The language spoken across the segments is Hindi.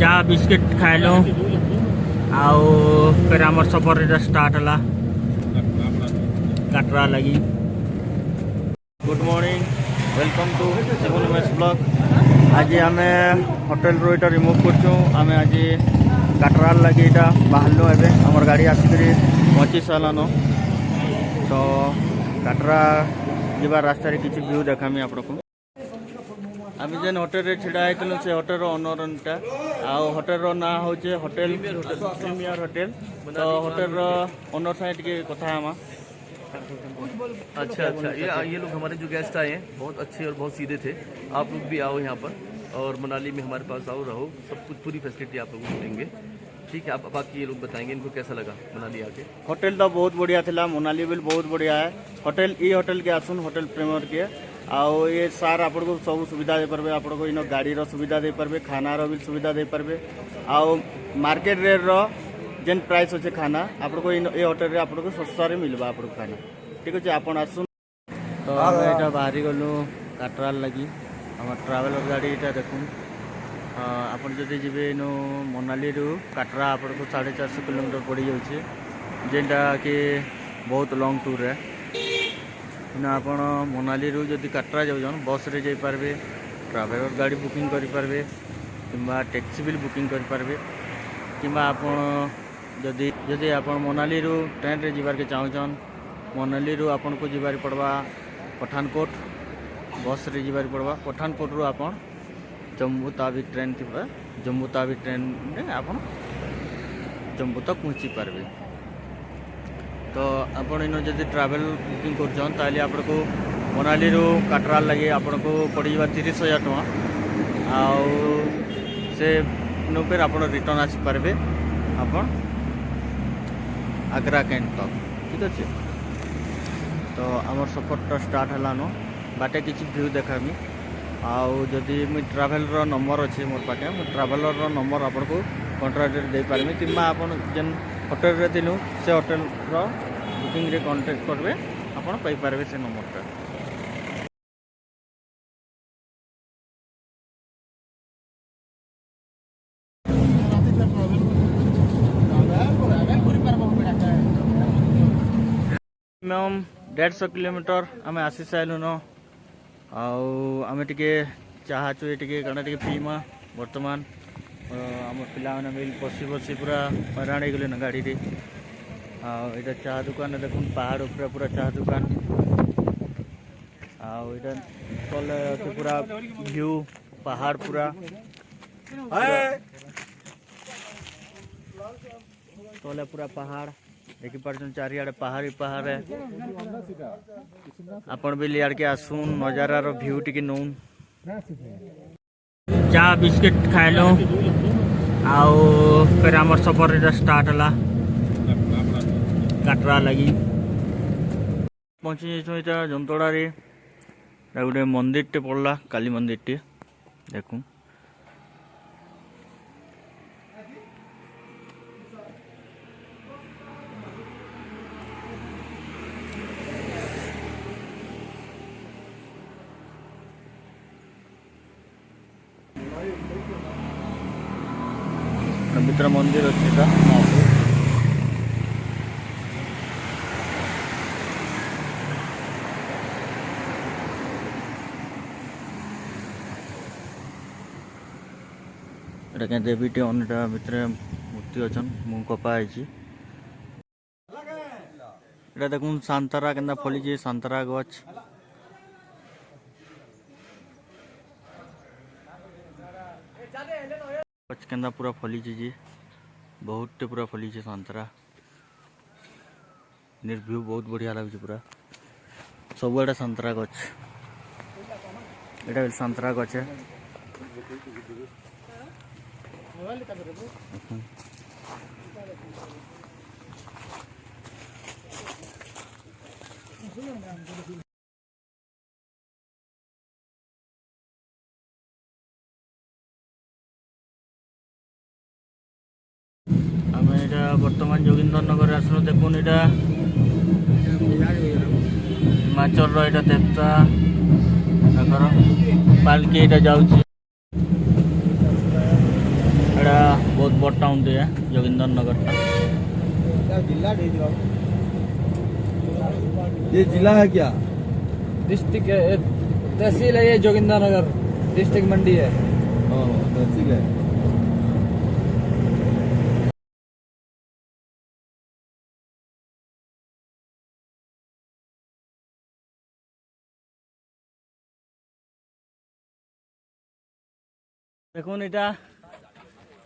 चा बिस्किट खाइलु आउ फिर आम सफर स्टार्ट है काटरा लगी। गुड मॉर्निंग, वेलकम टू सिमुल मेस ब्लॉग। आज आम होटेल रो इटा रिमूव कर आज काटरा लगी इटा बाहर एवं आम गाड़ी आसिक पहुँची सारान। तो काटरा जीवा रास्तार किसी व्यू देखामी आपको। आम जेन होटेल छिड़ा होते से होटेल ओनर होटेल ना हूँ होटेल प्रीमियर होटेल। तो होटेल ओनर साइड कथा आमा। अच्छा, ये लोग हमारे जो गेस्ट आए हैं बहुत अच्छे और बहुत सीधे थे। आप लोग भी आओ यहाँ पर और मनाली में हमारे पास आओ, रहो, सब कुछ पूरी फैसिलिटी आप लोगों को देंगे। ठीक है, आप बाकी ये लोग बताएंगे इनको कैसा लगा मनाली आके। होटेल तो बहुत बढ़िया था, मनाली भी बहुत बढ़िया है। होटेल ये होटेल के आसुन होटेल प्रीमियर के आउ ये सार आपको सब सुविधा दे पारे। आपको इन गाड़ी सुविधा दे पारे, खानार भी सुविधा दे पारे। आउ मार्केट रेट रो जेन प्राइस अच्छे खाना आपको ये होटेल रे आपको सस्ता रे मिलवा आपको खाना। ठीक अच्छे आप आसुन। तो यहाँ बाहरी गलु काटरा लगी आम ट्रावेलर गाड़ी यहाँ देखूँ। आपड़ जदि जी इनु मनाली रू काटरा आपको 450 किलोमीटर पड़ जाऊँचे, जेनटा कि बहुत लॉन्ग टूर है। इना आप मनाली रू जदि काटरा जाऊन बस रे जाइपारे, ट्रावेलर गाड़ी बुकिंग करें कि टैक्सी भी बुकिंग करें कि जदि जदि आप मनाली रू ट्रेन रे जीवार के चाहून मनाली रू आपन को जीवार पड़वा पठानकोट बस रे जीवार पड़वा। पठानकोट रू आप जम्मू तावी ट्रेन थी, जम्मू तावी ट्रेन में आप जम्मू तक पहुँची पारे। तो आप जब ट्रावेल बुकिंग कर आपको मनाली रू काटरा लगे आपको पड़ जा 30,000 टका। से फिर आप रिटर्न आसपारे आप आग्रा कैंट तक। ठीक अच्छे। तो आम सफर स्टार्ट है बाटे किसी व्यू देखामी। आदि मुझे ट्राभेलर नंबर अच्छे मोर पाखे मुझे ट्राभेलर नंबर आपको कंट्राक्ट दे पारमी कि आप जेन होटेल रे थिलु से होटेल बुकिंग रे कांटेक्ट करबे आपन पाई पारबे से नंबरटा। मिनिमम 150 किलोमीटर आम आसी सारूँ न। आम टे चाह चुए टे कण टे पीमा। बर्तमान आम पिला मिल बसी बसी पूरा हैरान हो गले गाड़ी रे। यहाँ चाह दुकान देख पहाड़ पूरा पूरा चाह दुकान। तले पूरा व्यू पहाड़ पूरा तले पूरा पहाड़ देखी पार्छन चारिआडे पहाड़ी पहाड़ है। आपण भी लियाड़ के आसुन नजारार व्यू टी नौन। चा बिस्किट खाइलु आउ फिर आम सफर स्टार्ट है काटरा लगी। पहुँची जाइए जमतड़ा रे गोटे मंदिर टे पड़ला काली मंदिर टे देखूँ। मित्र मंदिर अच्छे था ये देवी टे अनेटा भितर मूर्ति अच्छा मुँह कपाई। ये देखूँ सांतरा के फली सांतरा गछ के पूरा फली जी बहुत पूरा फली सांतरा। व्यू बहुत बढ़िया लगे पूरा सब सांतरा गछ। यहाँ सांतरा गछ है। आम यहाँ बर्तमान जोगिंदर नगर आसनु देखुन यहाँ हिमाचल रहा देवता पालकी यहाँ जाऊँ। एटा बहुत बड़ टाउन टे जोगिंदर नगर ये जिला है क्या? डिस्ट्रिक्ट तहसील है ये जोगिंदर नगर, डिस्ट्रिक्ट मंडी है। तहसील है। देखुन इटा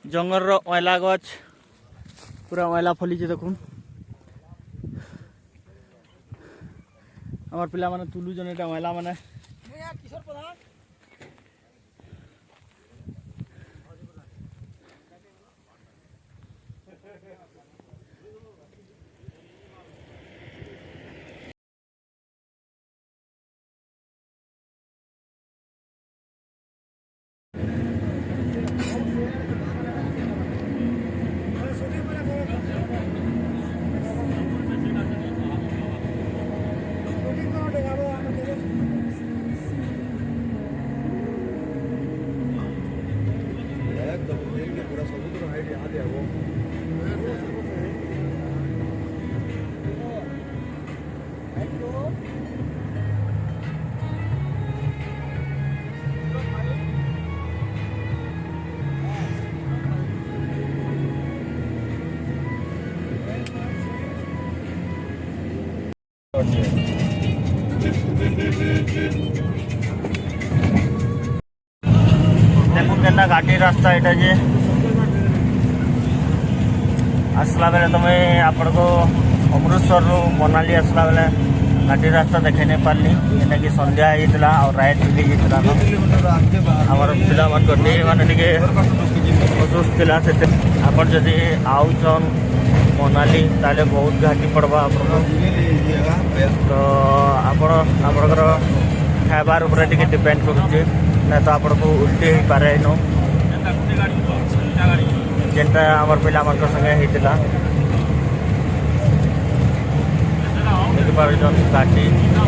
जंगल ऑयला गछ पूरा ऑयला फली देखुन हमार पिला माने तुलू जन इटा ऑयला माने देखुन के घाटी रास्ता एटा जे आसला बेले तुम आपण को अमृतसर रू मनाली आसला बेले घाटी रास्ता देखे नहीं पार्ली एटा कि संध्या होता और राइट भी होता आमर पिला माने असुस्थ थिला से आपण जदि आउछन मनाली ताले बहुत घाटी पड़वा आपको तो आपणकर खाइबार उपर टिके डिपेंड करुचे ना तो आपन को उल्टी हो पारे नो जेनटा आमर पिला मन संगे होता घाटी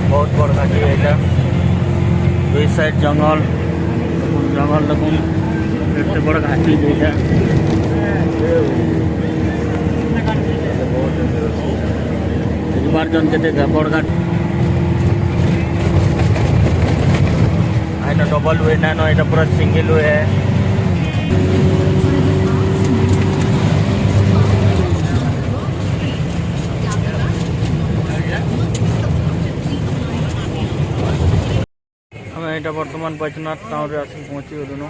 बहुत बड़ घाटी है दुई साइड जंगल जंगल देखुन एते बड़ घाटी है बार जन के बड़ घाटी এটা ডবল ওয়ে না নয় এটা পুরো সিঙ্গেল ওয়ে আমি এটা বর্তমান বৈদ্যনাথ টাউনে আসি পৌঁছি গলুন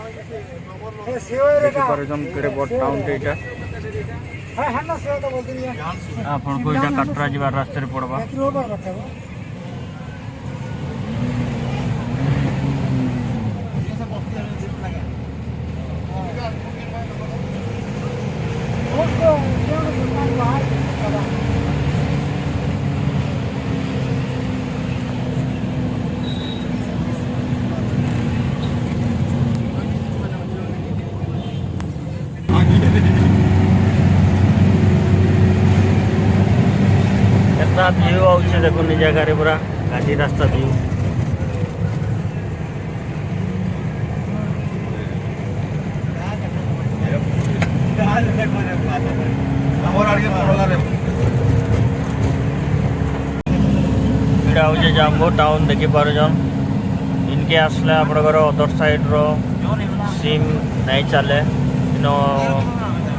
দেখিপারুছন কেড়ে বড় টাউনটা এটা আপনার এটা কাটরা যাবার রাস্তায় পড়বা व्यू आउे देखो जगह पूरा घाटी रास्ता व्यू हूँ जाम्बो टाउन देखी पार्जन इनके आसले आपणकर अदर साइड रो सिम नहीं चले इन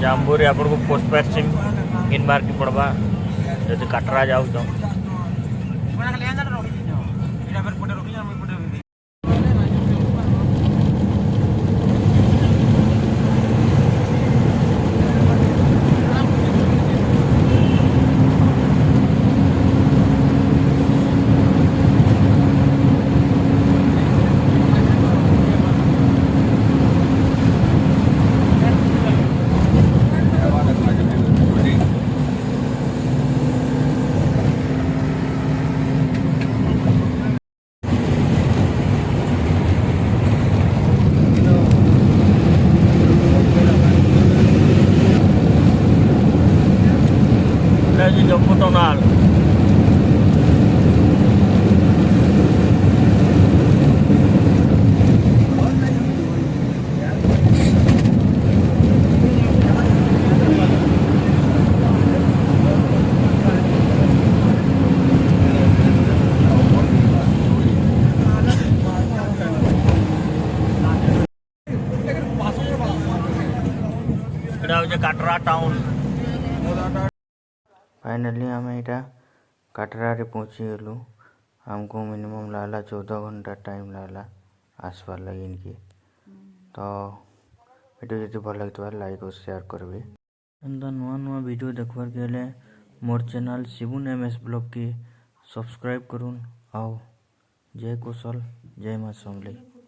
जाम्बूरी आपको पोस्टपेड सिम किनबार की पड़वा जब काटरा जाऊ जम्मू टनल एटा हो काटरा टाउन फाइनली आम यहाँ काटरा रे पहुँची गलु हमको मिनिमम लागला 14 घंटा टाइम लागला आसबार लगे इनके तो वीडियो जब भल लगे लाइक और शेयर करेंगे एंता नुआ नुआ वीडियो देखबार के लिए मोर चैनल शिबुन एमएस ब्लॉग के सब्सक्राइब करूँ आओ जय कौशल जय माँ समलेई।